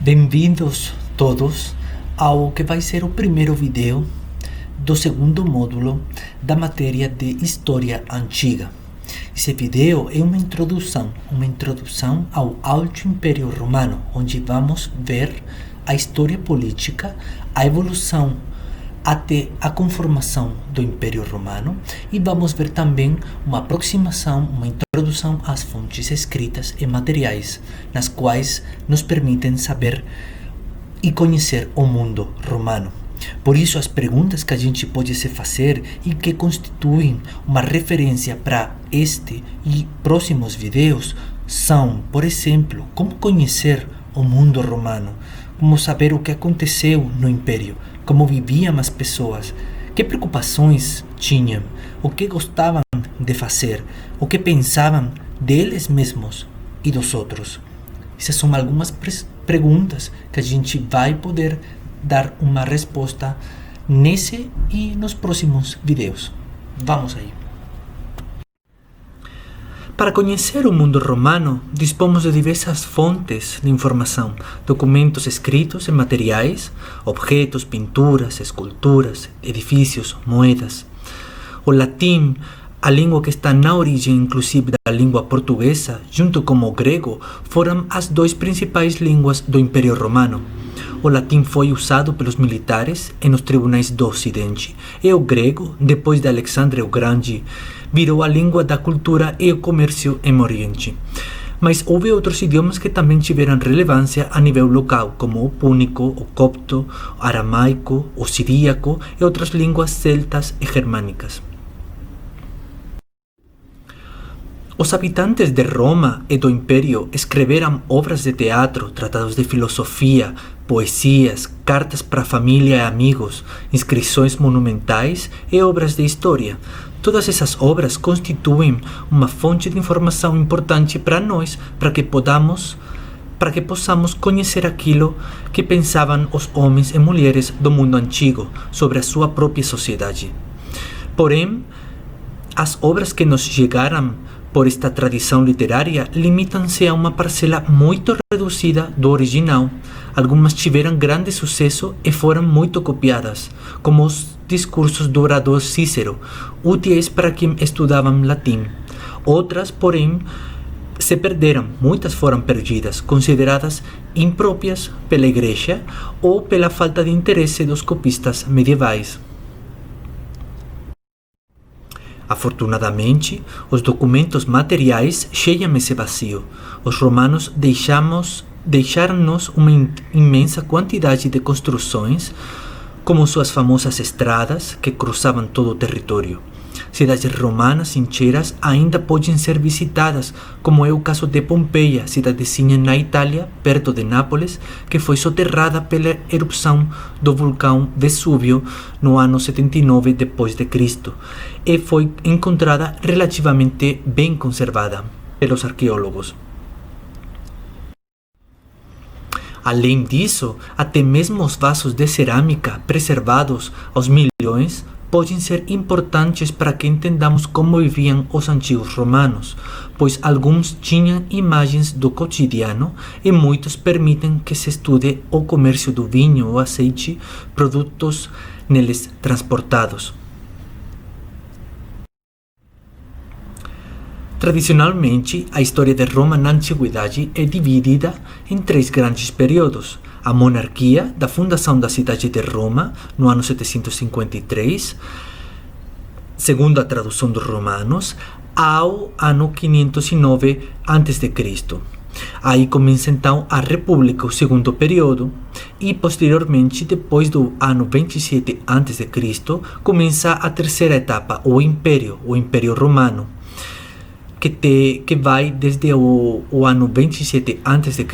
Bem-vindos todos ao que vai ser o primeiro vídeo do segundo módulo da matéria de História Antiga. Esse vídeo é uma introdução ao Alto Império Romano, onde vamos ver a história política, a evolução até a conformação do Império Romano, e vamos ver também uma aproximação, uma introdução às fontes escritas e materiais, nas quais nos permitem saber e conhecer o mundo romano. Por isso, as perguntas que a gente pode se fazer e que constituem uma referência para este e próximos vídeos são, por exemplo, como conhecer o mundo romano, como saber o que aconteceu no Império, como viviam as pessoas, que preocupações tinham, o que gostavam de fazer, o que pensavam deles mesmos e dos outros. Essas são algumas perguntas que a gente vai poder dar uma resposta nesse e nos próximos vídeos. Vamos aí. Para conhecer o mundo romano, dispomos de diversas fontes de informação, documentos escritos e materiais, objetos, pinturas, esculturas, edifícios, moedas. O latim, a língua que está na origem inclusive da língua portuguesa, junto com o grego, foram as duas principais línguas do Império Romano. O latim foi usado pelos militares e nos tribunais do Ocidente, e o grego, depois de Alexandre o Grande, virou a língua da cultura e o comércio em Oriente. Mas houve outros idiomas que também tiveram relevância a nível local, como o púnico, o copto, o aramaico, o siríaco e outras línguas celtas e germânicas. Os habitantes de Roma e do Império escreveram obras de teatro, tratados de filosofia, poesias, cartas para família e amigos, inscrições monumentais e obras de história. Todas essas obras constituem uma fonte de informação importante para nós, para que possamos conhecer aquilo que pensavam os homens e mulheres do mundo antigo sobre a sua própria sociedade. Porém, as obras que nos chegaram por esta tradição literária limitam-se a uma parcela muito reduzida do original. Algumas tiveram grande sucesso e foram muito copiadas, como os discursos do orador Cícero, úteis para quem estudavam latim. Outras, porém, se perderam, muitas foram perdidas, consideradas impróprias pela Igreja ou pela falta de interesse dos copistas medievais. Afortunadamente, os documentos materiais cheiam esse vazio. Os romanos deixaram-nos uma imensa quantidade de construções, como suas famosas estradas que cruzavam todo o território. Cidades romanas inteiras ainda podem ser visitadas, como é o caso de Pompeia, cidadezinha na Itália, perto de Nápoles, que foi soterrada pela erupção do vulcão Vesúvio no ano 79 d.C. e foi encontrada relativamente bem conservada pelos arqueólogos. Além disso, até mesmo os vasos de cerâmica preservados aos milhões podem ser importantes para que entendamos como viviam os antigos romanos, pois alguns tinham imagens do cotidiano e muitos permitem que se estude o comércio do vinho ou azeite, produtos neles transportados. Tradicionalmente, a história de Roma na Antiguidade é dividida em três grandes períodos: a monarquia, da fundação da cidade de Roma, no ano 753, segundo a tradução dos romanos, ao ano 509 a.C. Aí começa então a República, o segundo período, e posteriormente, depois do ano 27 a.C., começa a terceira etapa, o Império Romano, que vai desde o ano 27 a.C.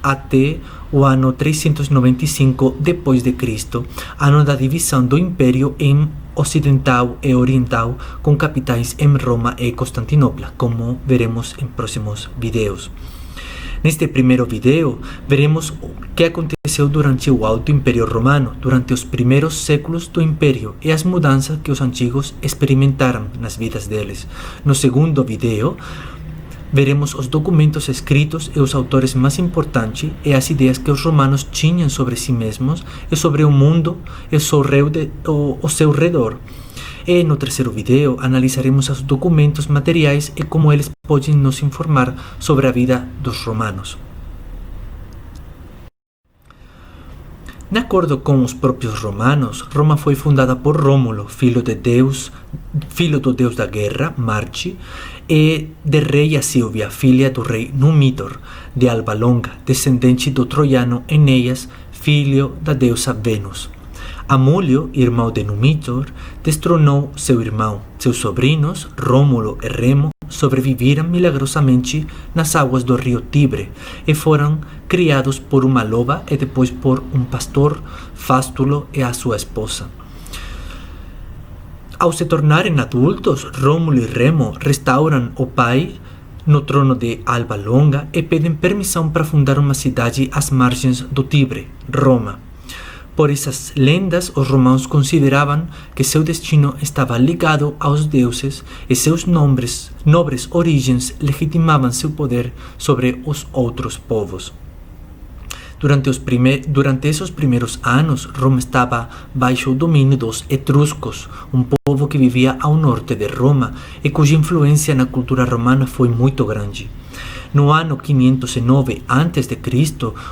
até o ano 395 d.C., ano da divisão do Império em ocidental e oriental, com capitais em Roma e Constantinopla, como veremos em próximos vídeos. Neste primeiro vídeo, veremos o que aconteceu durante o Alto Império Romano, durante os primeiros séculos do Império e as mudanças que os antigos experimentaram nas vidas deles. No segundo vídeo, Veremos os documentos escritos e os autores mais importantes e as ideias que os romanos tinham sobre si mesmos e sobre o mundo e ao seu redor. E no terceiro vídeo analisaremos os documentos materiais e como eles podem nos informar sobre a vida dos romanos. De acordo com os próprios romanos, Roma foi fundada por Rômulo, filho do deus da guerra, Marte, e de reia Silvia, filha do rei Númitor, de Alba Longa, descendente do troiano Enéas, filho da deusa Vênus. Amulio, irmão de Númitor, destronou seu irmão. Seus sobrinhos, Rômulo e Remo, sobreviveram milagrosamente nas águas do rio Tibre e foram criados por uma loba e depois por um pastor, Fástulo, e a sua esposa. Ao se tornarem adultos, Rômulo e Remo restauram o pai no trono de Alba Longa e pedem permissão para fundar uma cidade às margens do Tibre, Roma. Por essas lendas, os romanos consideravam que seu destino estava ligado aos deuses e seus nobres origens legitimavam seu poder sobre os outros povos. Durante esses primeiros anos, Roma estava baixo o domínio dos etruscos, um povo que vivia ao norte de Roma e cuja influência na cultura romana foi muito grande. No ano 509 a.C.,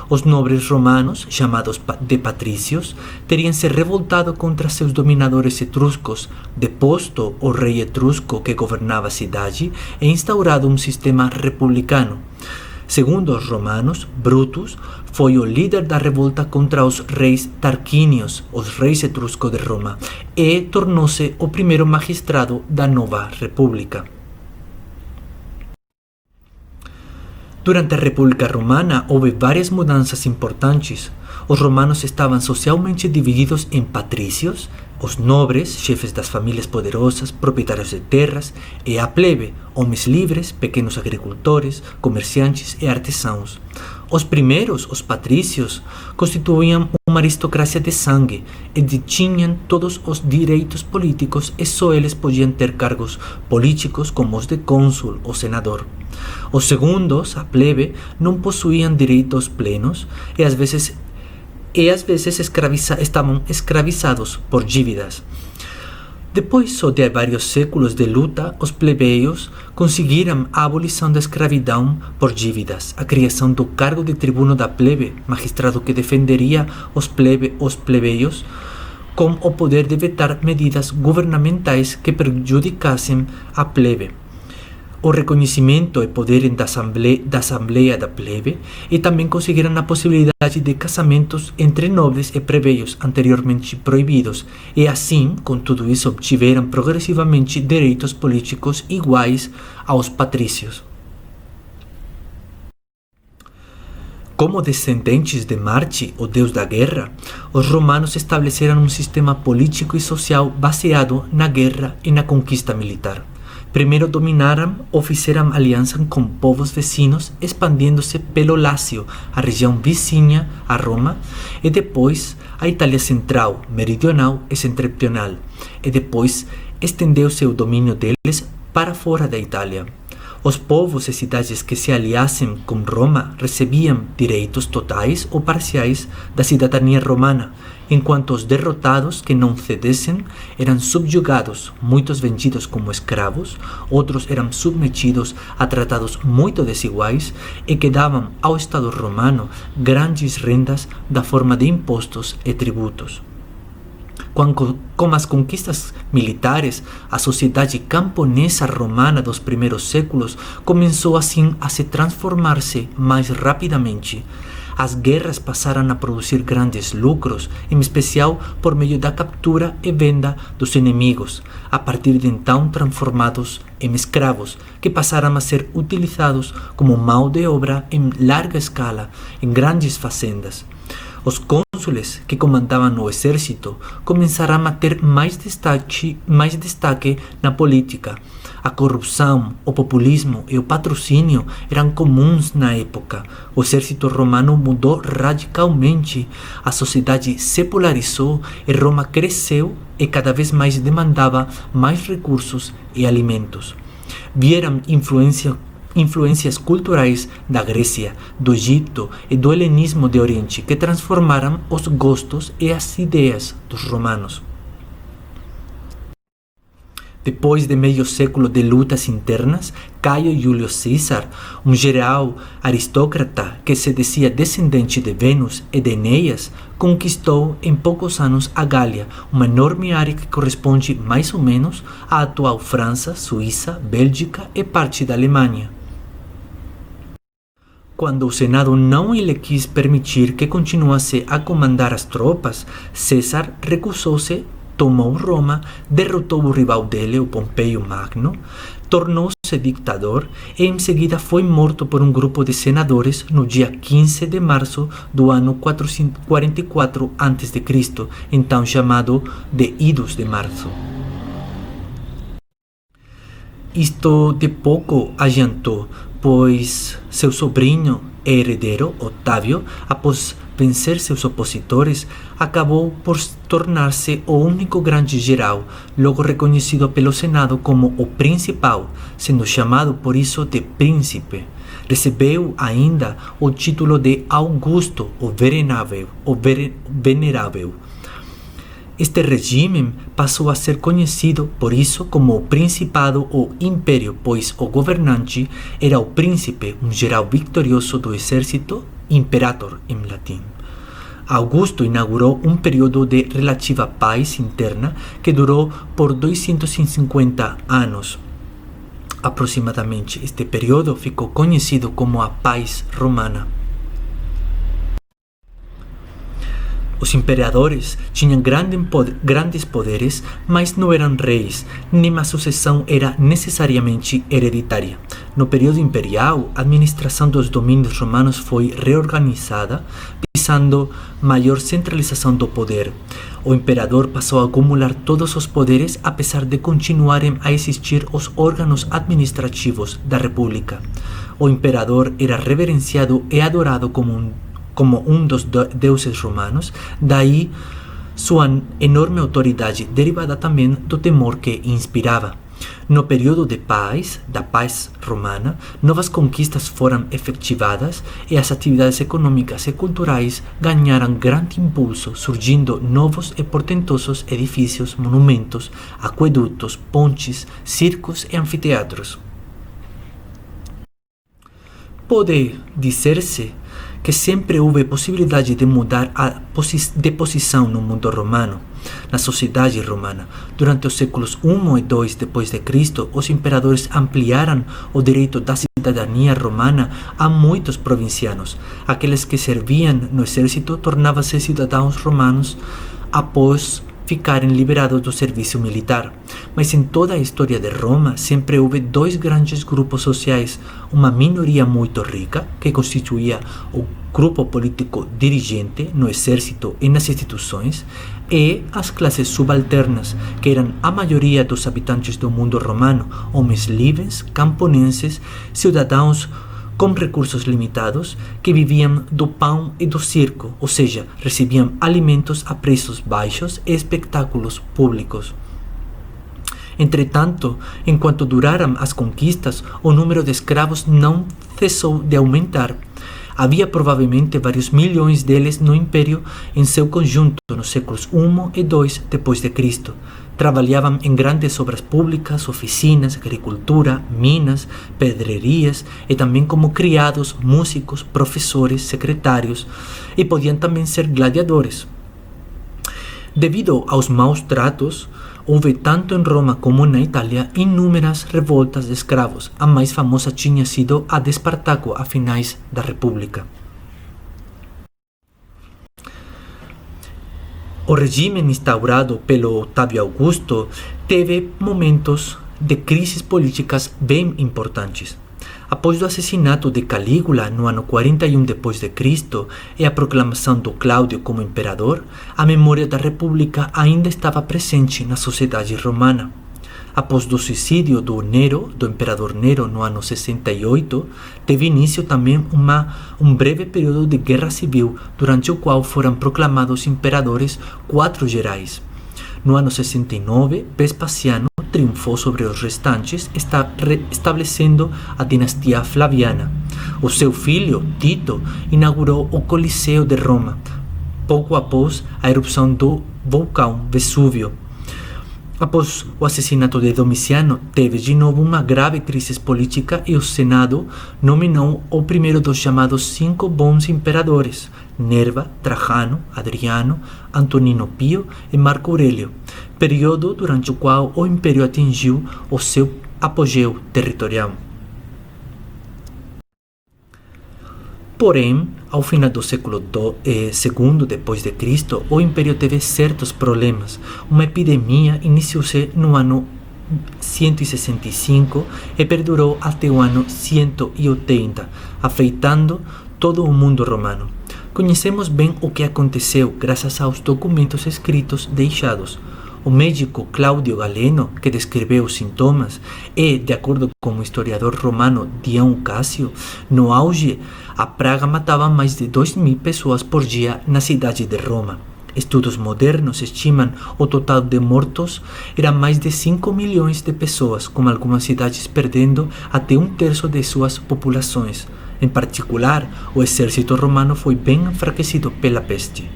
os nobres romanos, chamados de patrícios, teriam se revoltado contra seus dominadores etruscos, deposto o rei etrusco que governava a cidade e instaurado um sistema republicano. Segundo os romanos, Brutus foi o líder da revolta contra os reis tarquínios, os reis etruscos de Roma, e tornou-se o primeiro magistrado da nova república. Durante a República Romana houve várias mudanças importantes. Os romanos estavam socialmente divididos em patrícios, os nobres, chefes das famílias poderosas, proprietários de terras, e a plebe, homens livres, pequenos agricultores, comerciantes e artesãos. Os primeiros, os patrícios, constituíam uma aristocracia de sangue e tinham todos os direitos políticos e só eles podiam ter cargos políticos como os de cônsul ou senador. Os segundos, a plebe, não possuíam direitos plenos e às vezes estavam escravizados por dívidas. Depois só de vários séculos de luta, os plebeios conseguiram a abolição da escravidão por dívidas, a criação do cargo de tribuno da plebe, magistrado que defenderia os plebeios, com o poder de vetar medidas governamentais que prejudicassem a plebe, o reconhecimento e poder da Assembleia da Plebe, e também conseguiram a possibilidade de casamentos entre nobres e plebeios anteriormente proibidos, e assim, com tudo isso, obtiveram progressivamente direitos políticos iguais aos patrícios. Como descendentes de Marte, o deus da guerra, os romanos estabeleceram um sistema político e social baseado na guerra e na conquista militar. Primeiro dominaram ou fizeram aliança com povos vizinhos, expandindo-se pelo Lácio, a região vizinha a Roma, e depois a Itália central, meridional e setentrional, e depois estendeu-se o domínio deles para fora da Itália. Os povos e cidades que se aliassem com Roma recebiam direitos totais ou parciais da cidadania romana, enquanto os derrotados que não cedessem eram subjugados, muitos vendidos como escravos, outros eram submetidos a tratados muito desiguais e que davam ao Estado romano grandes rendas da forma de impostos e tributos. Com as conquistas militares, a sociedade camponesa romana dos primeiros séculos começou assim a se transformar-se mais rapidamente. As guerras passaram a produzir grandes lucros, em especial por meio da captura e venda dos inimigos, a partir de então transformados em escravos, que passaram a ser utilizados como mão de obra em larga escala, em grandes fazendas. Os cônsules que comandavam o exército começaram a ter mais destaque na política. A corrupção, o populismo e o patrocínio eram comuns na época. O exército romano mudou radicalmente, a sociedade se polarizou e Roma cresceu e cada vez mais demandava mais recursos e alimentos. Vieram influências culturais da Grécia, do Egito e do helenismo de Oriente que transformaram os gostos e as ideias dos romanos. Depois de meio século de lutas internas, Caio Júlio César, um general aristócrata que se dizia descendente de Vênus e de Enéas, conquistou em poucos anos a Gália, uma enorme área que corresponde mais ou menos à atual França, Suíça, Bélgica e parte da Alemanha. Quando o Senado não lhe quis permitir que continuasse a comandar as tropas, César recusou-se, tomou Roma, derrotou o rival dele, o Pompeio Magno, tornou-se ditador e em seguida foi morto por um grupo de senadores no dia 15 de março do ano 444 a.C., então chamado de Idos de Março. Isto de pouco adiantou, pois seu sobrinho e herdeiro, Otávio, após vencer seus opositores, acabou por tornar-se o único grande geral, logo reconhecido pelo Senado como o principal, sendo chamado por isso de príncipe. Recebeu ainda o título de Augusto, o Venerável. Este regime passou a ser conhecido por isso como o Principado ou Império, pois o governante era o príncipe, um geral vitorioso do exército, imperator em latim. Augusto inaugurou um período de relativa paz interna que durou por 250 anos. Aproximadamente, este período ficou conhecido como a Paz Romana. Os imperadores tinham grandes poderes, mas não eram reis, nem a sucessão era necessariamente hereditária. No período imperial, a administração dos domínios romanos foi reorganizada, visando maior centralização do poder. O imperador passou a acumular todos os poderes, apesar de continuarem a existir os órgãos administrativos da República. O imperador era reverenciado e adorado como um dos deuses romanos, daí sua enorme autoridade, derivada também do temor que inspirava. No período de paz, da paz romana, novas conquistas foram efetivadas e as atividades econômicas e culturais ganharam grande impulso, surgindo novos e portentosos edifícios, monumentos, aquedutos, pontes, circos e anfiteatros. Pode dizer-se que sempre houve possibilidade de mudar de posição no mundo romano, na sociedade romana. Durante os séculos I e II depois de Cristo, os imperadores ampliaram o direito da cidadania romana a muitos provincianos. Aqueles que serviam no exército tornavam-se cidadãos romanos após ficarem liberados do serviço militar. Mas em toda a história de Roma sempre houve dois grandes grupos sociais, uma minoria muito rica, que constituía o grupo político dirigente no exército e nas instituições, e as classes subalternas, que eram a maioria dos habitantes do mundo romano, homens livres, camponeses, cidadãos com recursos limitados, que viviam do pão e do circo, ou seja, recebiam alimentos a preços baixos e espetáculos públicos. Entretanto, enquanto duraram as conquistas, o número de escravos não cessou de aumentar. Havia provavelmente vários milhões deles no Império em seu conjunto nos séculos I e II depois de Cristo. Trabalhavam em grandes obras públicas, oficinas, agricultura, minas, pedrerias e também como criados, músicos, professores, secretários e podiam também ser gladiadores. Devido aos maus tratos, houve tanto em Roma como na Itália inúmeras revoltas de escravos. A mais famosa tinha sido a de Espartaco a finais da República. O regime instaurado pelo Otávio Augusto teve momentos de crises políticas bem importantes. Após o assassinato de Calígula no ano 41 d.C. e a proclamação do Cláudio como imperador, a memória da República ainda estava presente na sociedade romana. Após o suicídio do imperador Nero no ano 68, teve início também um breve período de guerra civil, durante o qual foram proclamados imperadores 4 gerais. No ano 69, Vespasiano triunfou sobre os restantes, estabelecendo a dinastia Flaviana. O seu filho, Tito, inaugurou o Coliseu de Roma, pouco após a erupção do vulcão Vesúvio. Após o assassinato de Domiciano, teve de novo uma grave crise política e o Senado nominou o primeiro dos chamados 5 bons imperadores, Nerva, Trajano, Adriano, Antonino Pio e Marco Aurélio, período durante o qual o império atingiu o seu apogeu territorial. Porém, ao final do século II depois de Cristo, o império teve certos problemas. Uma epidemia iniciou-se no ano 165 e perdurou até o ano 180, afetando todo o mundo romano. Conhecemos bem o que aconteceu graças aos documentos escritos deixados. O médico Cláudio Galeno, que descreveu os sintomas, e, de acordo com o historiador romano Dião Cássio, no auge, a praga matava mais de 2.000 pessoas por dia na cidade de Roma. Estudos modernos estimam o total de mortos era mais de 5 milhões de pessoas, com algumas cidades perdendo até 1/3 de suas populações. Em particular, o exército romano foi bem enfraquecido pela peste.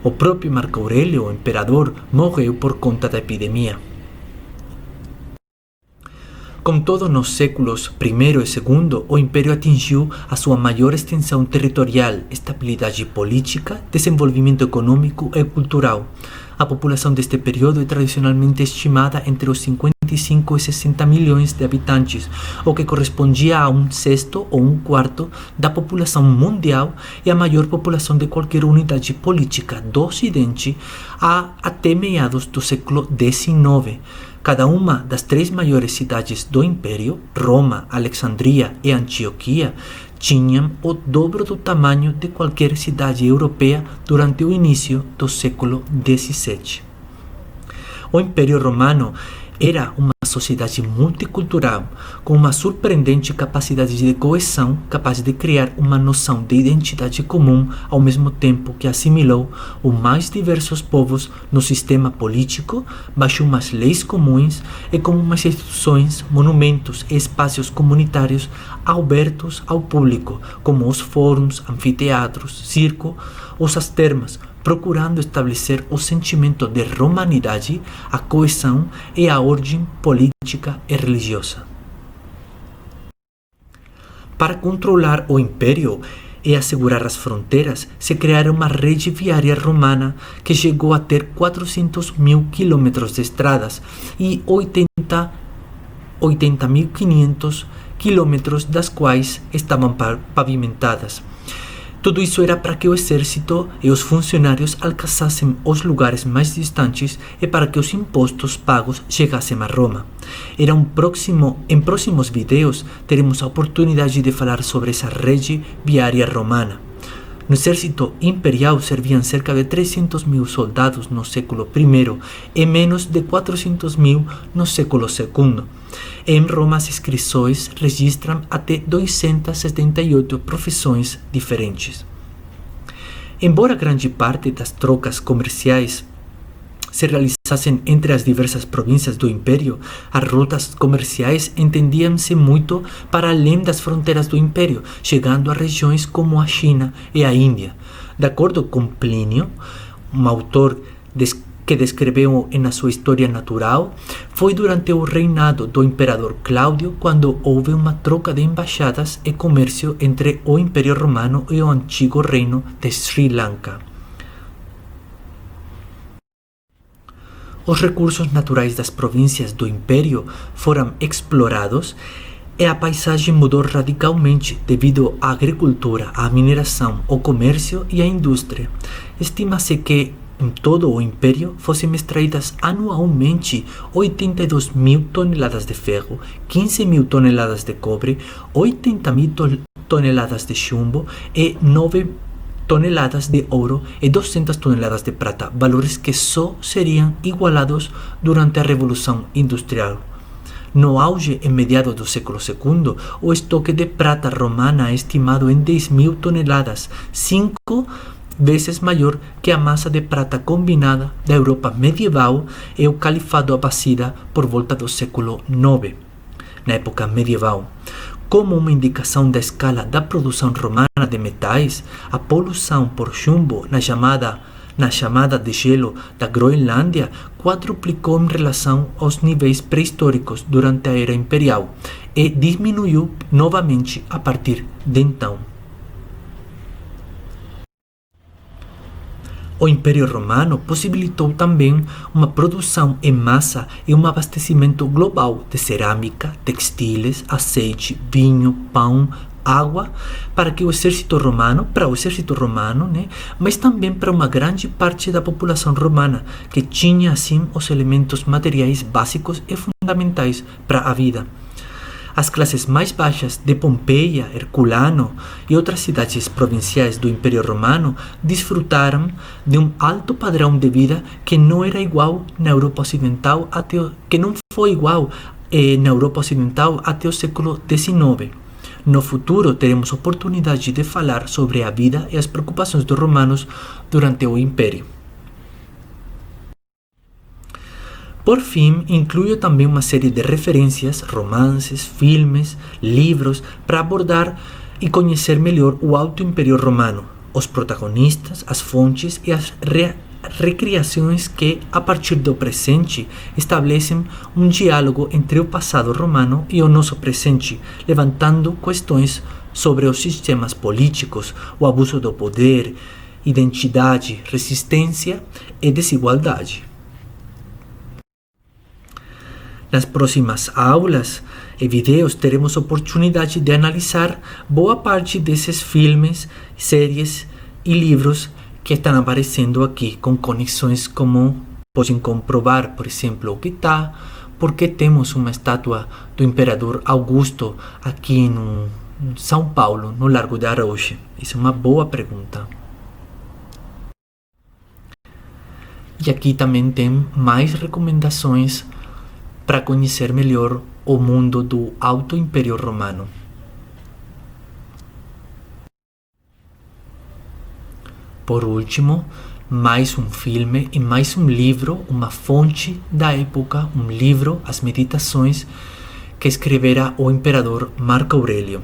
O próprio Marco Aurélio, o imperador, morreu por conta da epidemia. Contudo, nos séculos I e II, o império atingiu a sua maior extensão territorial, estabilidade política, desenvolvimento econômico e cultural. A população deste período é tradicionalmente estimada entre os 55 e 60 milhões de habitantes, o que correspondia a 1/6 ou 1/4 da população mundial e a maior população de qualquer unidade política do Ocidente até meados do século XIX. Cada uma das 3 maiores cidades do Império, Roma, Alexandria e Antioquia, tinham o dobro do tamanho de qualquer cidade europeia durante o início do século XVII. O Império Romano era uma sociedade multicultural, com uma surpreendente capacidade de coesão, capaz de criar uma noção de identidade comum, ao mesmo tempo que assimilou os mais diversos povos no sistema político, baixo umas leis comuns e com umas instituições, monumentos e espaços comunitários abertos ao público, como os fóruns, anfiteatros, circo ou as termas, procurando estabelecer o sentimento de romanidade, a coesão e a ordem política e religiosa. Para controlar o império e assegurar as fronteiras, se criaram uma rede viária romana que chegou a ter 400.000 quilômetros de estradas e 80.500 quilômetros das quais estavam pavimentadas. Tudo isso era para que o exército e os funcionários alcançassem os lugares mais distantes e para que os impostos pagos chegassem a Roma. Em próximos vídeos teremos a oportunidade de falar sobre essa rede viária romana. No exército imperial serviam cerca de 300.000 soldados no século I e menos de 400.000 no século II. Em Roma, as inscrições registram até 278 profissões diferentes. Embora grande parte das trocas comerciais se realizassem entre as diversas províncias do Império, as rotas comerciais estendiam-se muito para além das fronteiras do Império, chegando a regiões como a China e a Índia. De acordo com Plínio, um autor que descreveu na sua História Natural, foi durante o reinado do imperador Cláudio quando houve uma troca de embaixadas e comércio entre o Império Romano e o antigo reino de Sri Lanka. Os recursos naturais das províncias do Império foram explorados e a paisagem mudou radicalmente devido à agricultura, à mineração, ao comércio e à indústria. Estima-se que em todo o Império fossem extraídas anualmente 82.000 toneladas de ferro, 15.000 toneladas de cobre, 80.000 toneladas de chumbo e 9 toneladas de ouro e 200 toneladas de prata, valores que só seriam igualados durante a Revolução Industrial. No auge, em meados do século II, o estoque de prata romana é estimado em 10.000 toneladas, 5 vezes maior que a massa de prata combinada da Europa medieval e o califado abássida por volta do século IX. Na época medieval, como uma indicação da escala da produção romana de metais, a poluição por chumbo na chamada de gelo da Groenlândia quadruplicou em relação aos níveis pré-históricos durante a Era Imperial e diminuiu novamente a partir de então. O Império Romano possibilitou também uma produção em massa e um abastecimento global de cerâmica, textiles, azeite, vinho, pão, água para o exército romano, mas também para uma grande parte da população romana, que tinha assim os elementos materiais básicos e fundamentais para a vida. As classes mais baixas de Pompeia, Herculano e outras cidades provinciais do Império Romano desfrutaram de um alto padrão de vida que não era igual na Europa Ocidental até o século XIX. No futuro teremos oportunidade de falar sobre a vida e as preocupações dos romanos durante o Império. Por fim, incluo também uma série de referências, romances, filmes, livros para abordar e conhecer melhor o Alto Império Romano, os protagonistas, as fontes e as recriações que, a partir do presente, estabelecem um diálogo entre o passado romano e o nosso presente, levantando questões sobre os sistemas políticos, o abuso do poder, identidade, resistência e desigualdade. Nas próximas aulas e vídeos teremos oportunidade de analisar boa parte desses filmes, séries e livros que estão aparecendo aqui com conexões, como podem comprovar, por exemplo, porque temos uma estátua do Imperador Augusto aqui em São Paulo, no Largo de Araújo. Isso é uma boa pergunta. E aqui também tem mais recomendações para conhecer melhor o mundo do Alto Império Romano. Por último, mais um filme e mais um livro, uma fonte da época, um livro, As Meditações, que escrevera o imperador Marco Aurélio.